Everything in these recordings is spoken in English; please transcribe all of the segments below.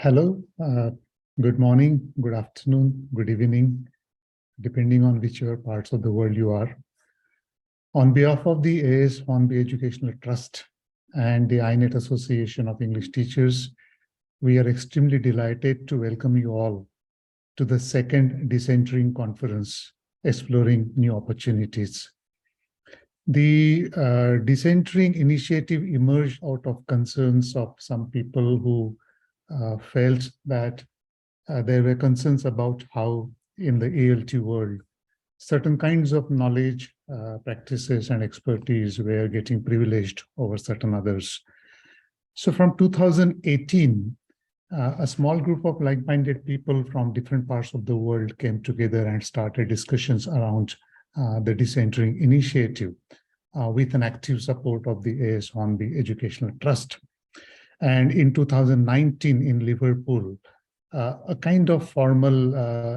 Hello, good morning, good afternoon, good evening, depending on whichever parts of the world you are. On behalf of the AS Hornby Educational Trust and the AINET Association of English Teachers, we are extremely delighted to welcome you all to the second Decentring Conference, Exploring New Opportunities. The Decentring initiative emerged out of concerns of some people who felt that there were concerns about how in the ALT world, certain kinds of knowledge, practices and expertise were getting privileged over certain others. So from 2018, a small group of like-minded people from different parts of the world came together and started discussions around the Decentring initiative with an active support of the AS Hornby Educational Trust. And in 2019 in Liverpool, a kind of formal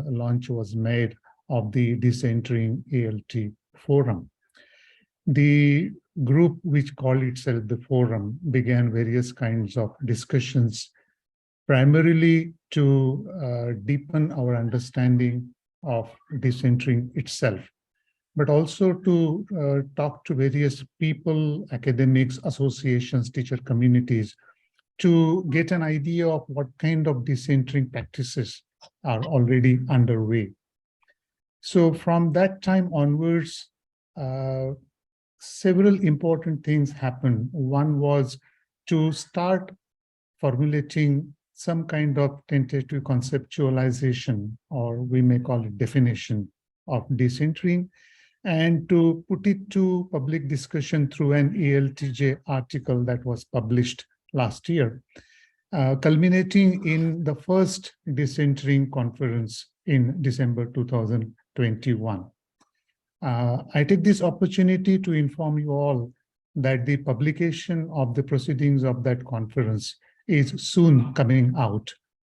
launch was made of the Decentring ALT Forum. The group, which called itself the Forum, began various kinds of discussions, primarily to deepen our understanding of Decentring itself, but also to talk to various people, academics, associations, teacher communities, to get an idea of what kind of decentering practices are already underway. So from that time onwards, several important things happened. One was to start formulating some kind of tentative conceptualization, or we may call it definition, of decentering, and to put it to public discussion through an ELTJ article that was published last year, culminating in the first Decentring conference in December 2021. I take this opportunity to inform you all that the publication of the proceedings of that conference is soon coming out,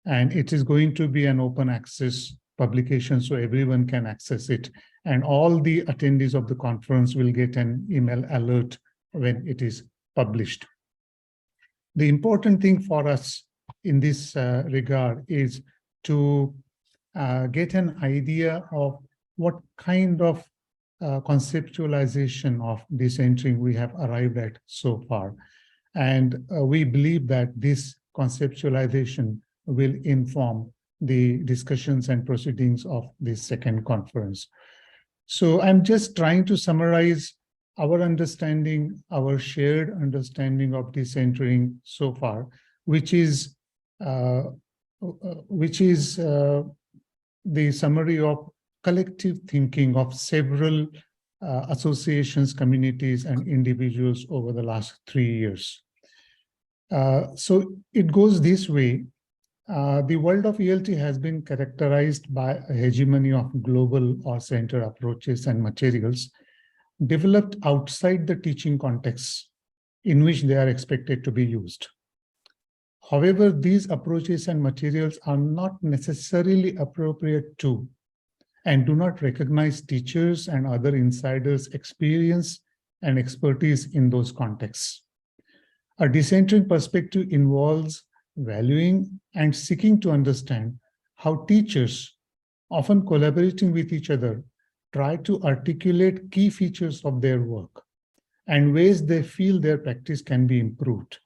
and it is going to be an open access publication so everyone can access it, and all the attendees of the conference will get an email alert when it is published. The important thing for us in this regard is to get an idea of what kind of conceptualization of decentering we have arrived at so far. And we believe that this conceptualization will inform the discussions and proceedings of this second conference. So I'm just trying to summarize our understanding, our shared understanding of decentering so far, which is the summary of collective thinking of several associations, communities, and individuals over the last 3 years. So it goes this way. The world of ELT has been characterized by a hegemony of global or center approaches and materials developed outside the teaching context in which they are expected to be used. However, these approaches and materials are not necessarily appropriate to and do not recognize teachers and other insiders' experience and expertise in those contexts. A decentering perspective involves valuing and seeking to understand how teachers, often collaborating with each other, try to articulate key features of their work and ways they feel their practice can be improved.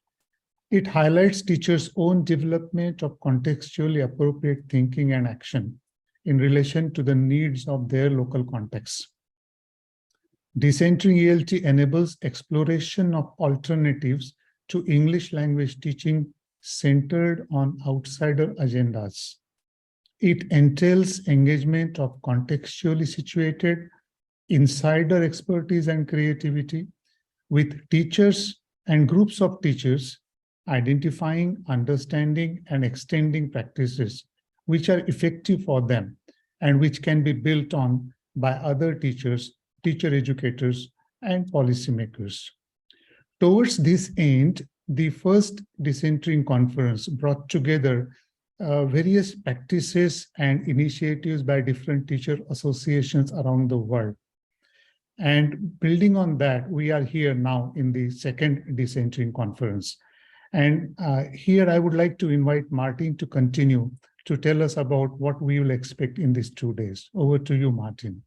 It highlights teachers' own development of contextually appropriate thinking and action in relation to the needs of their local context. Decentring ELT enables exploration of alternatives to English language teaching centered on outsider agendas. It entails engagement of contextually situated insider expertise and creativity with teachers and groups of teachers identifying, understanding, and extending practices which are effective for them and which can be built on by other teachers, teacher educators, and policymakers. Towards this end, the first Decentring conference brought together various practices and initiatives by different teacher associations around the world. And building on that, we are here now in the second Decentring conference. And here I would like to invite Martin to continue to tell us about what we will expect in these 2 days. Over to you, Martin.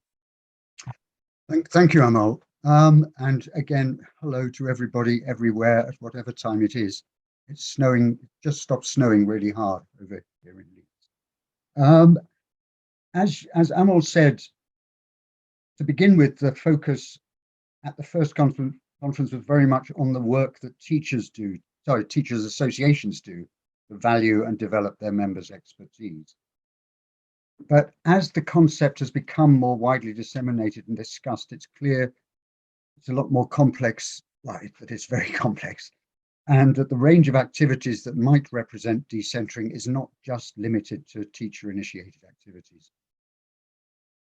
Thank you, Amol. And again, hello to everybody everywhere at whatever time it is. It's snowing, just stopped snowing really hard over here in Leeds. As Amol said, to begin with, the focus at the first conference was very much on the work that teachers associations do to value and develop their members' expertise. But as the concept has become more widely disseminated and discussed, it's clear it's a lot more complex, right, that it's very complex, and that the range of activities that might represent decentering is not just limited to teacher-initiated activities.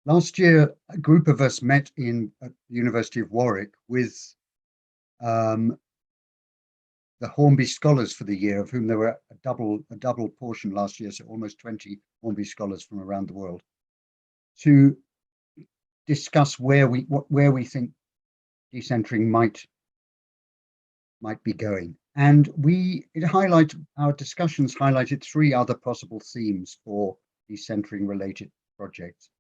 Last year, a group of us met at the University of Warwick with the Hornby Scholars for the year, of whom there were a double portion last year, so almost 20 Hornby Scholars from around the world, to discuss where we think decentering might be going. And our discussions highlighted 3 other possible themes for decentering related projects.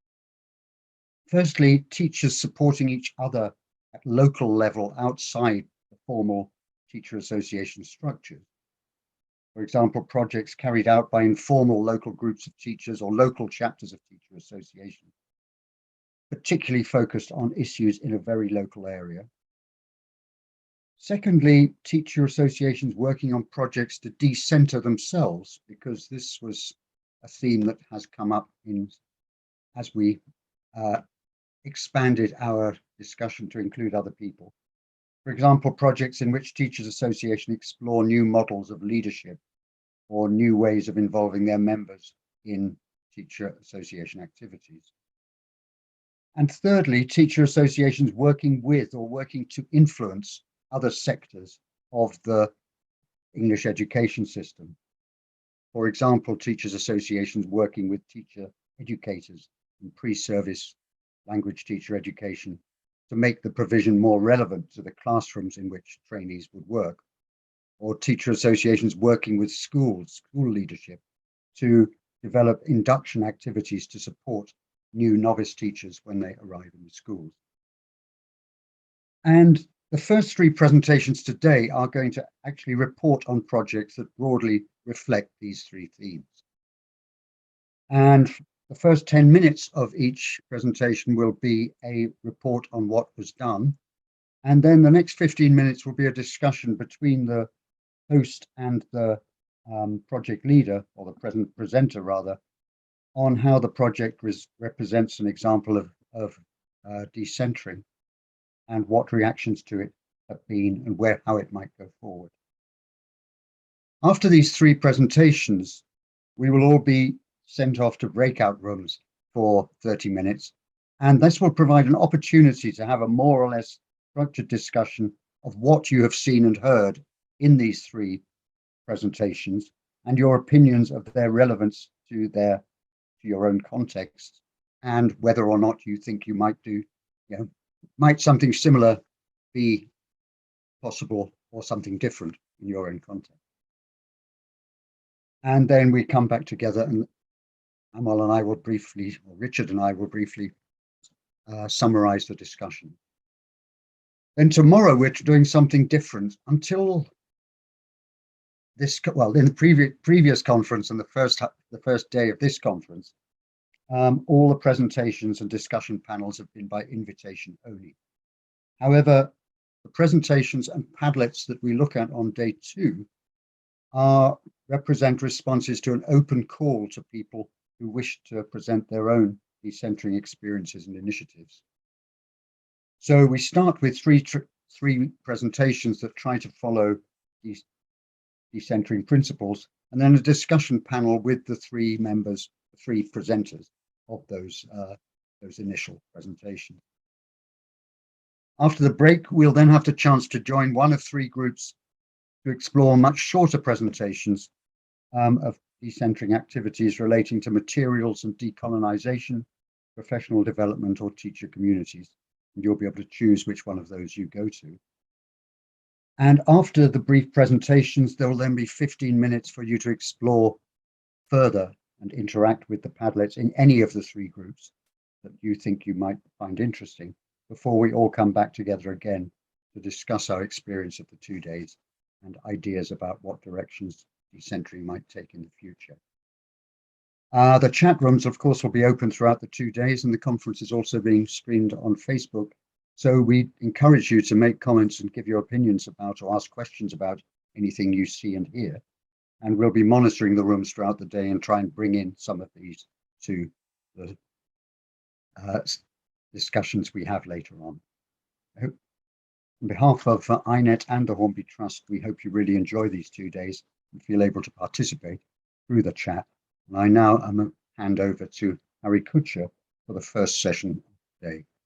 Firstly, teachers supporting each other at local level outside the formal teacher association structures. For example, projects carried out by informal local groups of teachers or local chapters of teacher associations, particularly focused on issues in a very local area. Secondly, teacher associations working on projects to decenter themselves, because this was a theme that has come up as we expanded our discussion to include other people. For example, projects in which teachers associations explore new models of leadership or new ways of involving their members in teacher association activities. And thirdly, teacher associations working with or working to influence other sectors of the English education system. For example, teachers associations working with teacher educators in pre-service language teacher education to make the provision more relevant to the classrooms in which trainees would work, or teacher associations working with school leadership to develop induction activities to support new novice teachers when they arrive in the schools. And the first 3 presentations today are going to actually report on projects that broadly reflect these 3 themes. And the first 10 minutes of each presentation will be a report on what was done. And then the next 15 minutes will be a discussion between the host and the project leader, or the presenter rather, on how the project represents an example of decentering and what reactions to it have been and how it might go forward. After these 3 presentations, we will all be sent off to breakout rooms for 30 minutes. And this will provide an opportunity to have a more or less structured discussion of what you have seen and heard in these 3 presentations and your opinions of their relevance to your own context, and whether or not you think you might something similar be possible or something different in your own context. And then we come back together, and Amol and I will briefly, or Richard and I will briefly summarize the discussion. Then tomorrow we're doing something different. Until this, well, in the previous conference and the first day of this conference, all the presentations and discussion panels have been by invitation only. However, the presentations and Padlets that we look at on day 2 represent responses to an open call to people who wish to present their own decentering experiences and initiatives. So we start with three presentations that try to follow these decentering principles, and then a discussion panel with the 3 members, the 3 presenters of those initial presentations. After the break, we'll then have the chance to join one of 3 groups to explore much shorter presentations of decentering activities relating to materials and decolonization, professional development, or teacher communities. And you'll be able to choose which one of those you go to. And after the brief presentations, there will then be 15 minutes for you to explore further and interact with the Padlets in any of the 3 groups that you think you might find interesting before we all come back together again to discuss our experience of the 2 days and ideas about what directions Decentring might take in the future. The chat rooms, of course, will be open throughout the 2 days, and the conference is also being streamed on Facebook. So we encourage you to make comments and give your opinions about or ask questions about anything you see and hear. And we'll be monitoring the rooms throughout the day and try and bring in some of these to the discussions we have later on. On behalf of AINET and the Hornby Trust, we hope you really enjoy these 2 days and feel able to participate through the chat. And I now hand over to Harry Kutcher for the first session of the day.